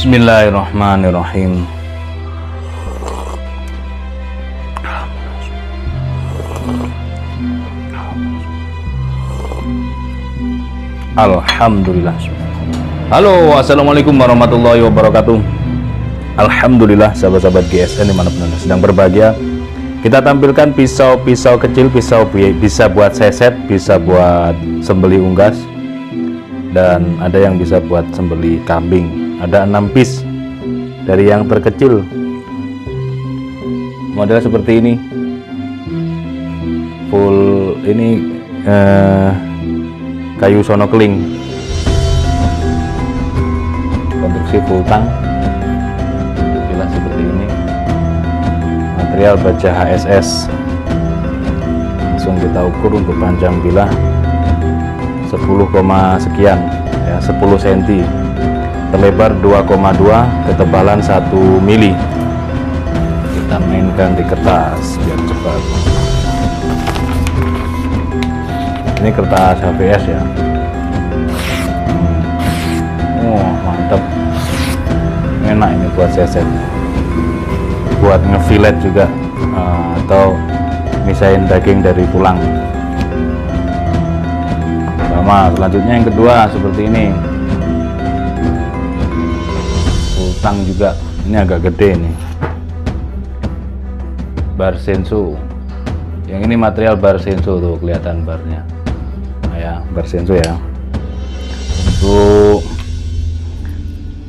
Bismillahirrahmanirrahim. Alhamdulillah. Halo, assalamualaikum warahmatullahi wabarakatuh. Alhamdulillah, sahabat-sahabat GSN dimanapun Anda sedang berbahagia. Kita tampilkan pisau-pisau kecil, pisau bisa buat seset, bisa buat sembeli unggas, dan ada yang bisa buat sembeli kambing. Ada 6 piece. Dari yang terkecil model seperti ini, full ini kayu sono keling, konstruksi full tang, bilah seperti ini, material baja HSS. Langsung kita ukur untuk panjang bilah 10, sekian ya, 10 cm, terlebar 2,2, ketebalan 1 mili. Kita mainkan di kertas biar cepat. Ini kertas HVS ya. Mantap, enak ini buat seset, buat ngefilet juga, atau misahin daging dari tulang. Sama selanjutnya yang kedua seperti ini, tang juga. Ini agak gede nih, bar senso. Yang ini material bar senso, tuh kelihatan barnya. Nah ya, bar senso ya. Untuk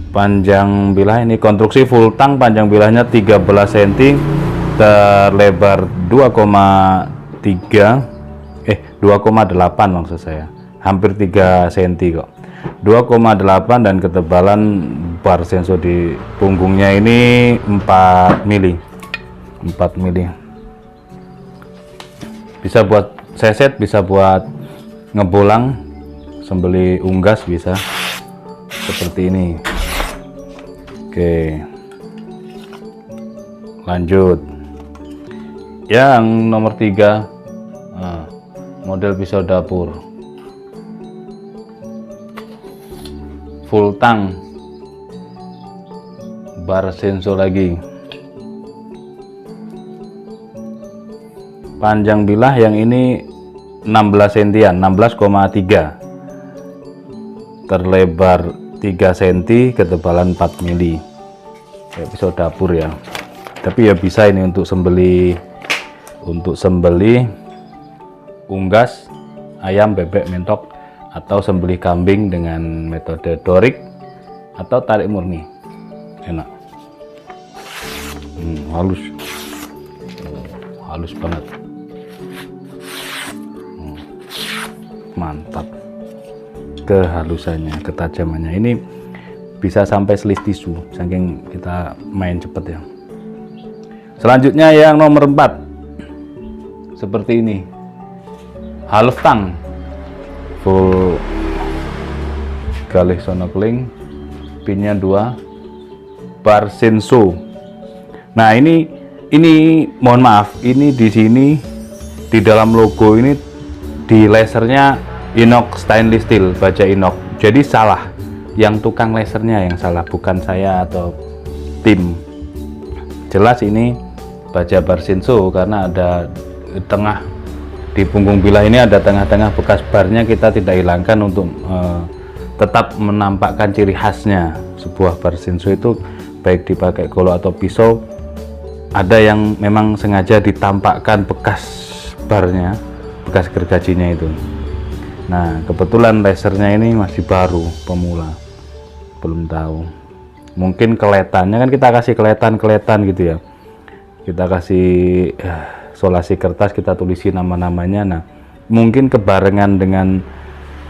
panjang bilah ini konstruksi full tang, panjang bilahnya 13 cm, terlebar 2,8 maksud saya, hampir 3 cm kok. 2,8 dan ketebalan bar senso di punggungnya ini 4 mili. Bisa buat seset, bisa buat ngebolang, sembeli unggas bisa seperti ini. Oke, lanjut yang nomor 3. Model pisau dapur full tang, bar senso lagi. Panjang bilah yang ini 16 cm, 16,3, terlebar 3 cm, ketebalan 4 mili. Kayak pisau dapur ya, tapi ya bisa ini untuk sembeli unggas ayam, bebek, mentok, atau sembelih kambing dengan metode dorik atau tarik murni. Enak. Halus banget. Mantap kehalusannya, ketajamannya. Ini bisa sampai selis tisu saking kita main cepet ya. Selanjutnya yang nomor 4 seperti ini, half tang full galih sono keling, pinnya 2, bar senso. Nah ini mohon maaf, ini di sini di dalam logo ini di lasernya inox stainless steel, baja inox. Jadi salah, yang tukang lasernya yang salah, bukan saya atau tim. Jelas ini baja bar senso karena ada tengah di punggung bilah ini, ada tengah-tengah bekas barnya. Kita tidak hilangkan untuk tetap menampakkan ciri khasnya. Sebuah bar senso itu baik dipakai golok atau pisau, ada yang memang sengaja ditampakkan bekas barnya, bekas gergajinya itu. Nah kebetulan lasernya ini masih baru, pemula, belum tahu. Mungkin keletannya kan kita kasih keletan gitu ya, kita kasih solasi kertas, kita tulisi nama-namanya. Nah mungkin kebarengan dengan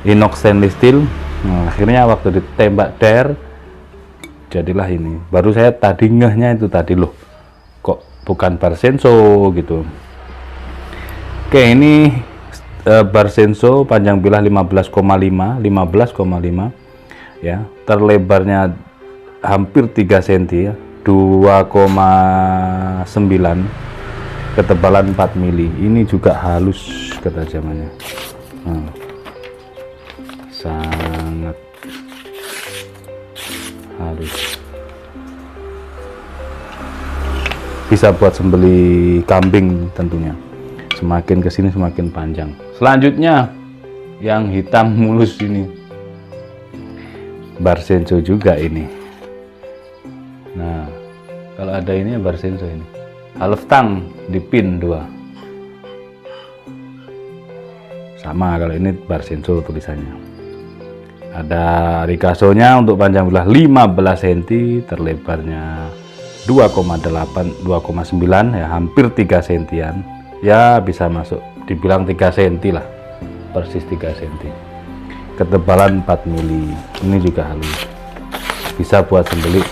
inox stainless steel. Nah, akhirnya waktu ditembak der, jadilah ini. Baru saya tadi ngehnya itu tadi, loh kok bukan bar senso gitu. Oke, ini bar senso, panjang bilah 15,5 ya, terlebarnya hampir 3 cm ya, 2,9, ketebalan 4 mili. Ini juga halus ketajamannya. Sangat halus. bisa buat sembeli kambing tentunya. Semakin kesini semakin panjang. Selanjutnya yang hitam mulus ini, Barsenso juga ini. Nah, kalau ada ini ya Barsenso ini. Halftang dipin 2. Sama kalau ini Barsenso tulisannya. Ada Ricasso-nya untuk panjang belah 15 cm, terlebarnya 2,8 2,9 ya, hampir 3 sentian. Ya bisa masuk dibilang 3 cm lah. Persis 3 cm. Ketebalan 4 mili. Ini juga halus. Bisa buat sembelih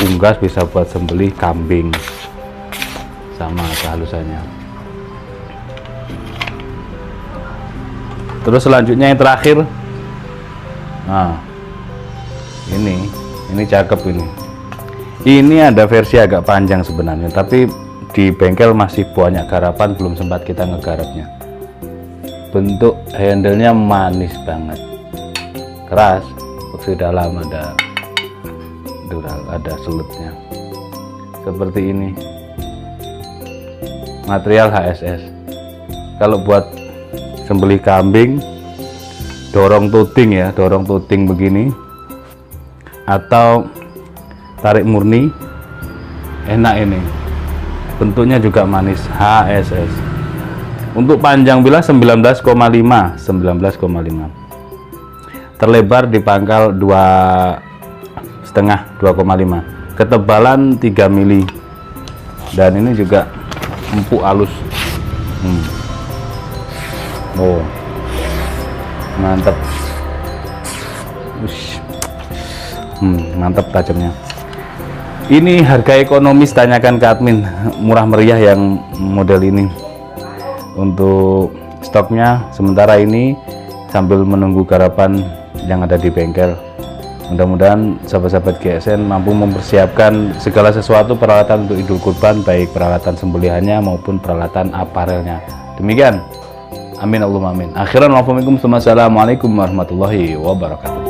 unggas, bisa buat sembelih kambing. Sama kehalusannya. Terus selanjutnya yang terakhir. Nah, ini cakep ini. Ini ada versi agak panjang sebenarnya, tapi di bengkel masih banyak garapan, belum sempat kita ngegarapnya. Bentuk handle-nya manis banget, keras, fungsi dalam, ada dural, ada selutnya. Seperti ini. Material HSS. Kalau buat sembelih kambing, dorong tuting ya, dorong tuting begini, atau tarik murni, enak ini. Bentuknya juga manis, HSS. Untuk panjang bilah 19,5, terlebar di pangkal 2,5, 2,5, ketebalan 3 mili, dan ini juga empuk halus. Oh, mantap. Mantap tajamnya. Ini harga ekonomis, tanyakan ke admin, murah meriah yang model ini. Untuk stoknya sementara ini sambil menunggu garapan yang ada di bengkel. Mudah-mudahan sahabat-sahabat GSN mampu mempersiapkan segala sesuatu peralatan untuk Idul Kurban, baik peralatan sembelihannya maupun peralatan aparelnya. Demikian. Amin Allahumma amin. Akhiran, wassalamualaikum warahmatullahi wabarakatuh.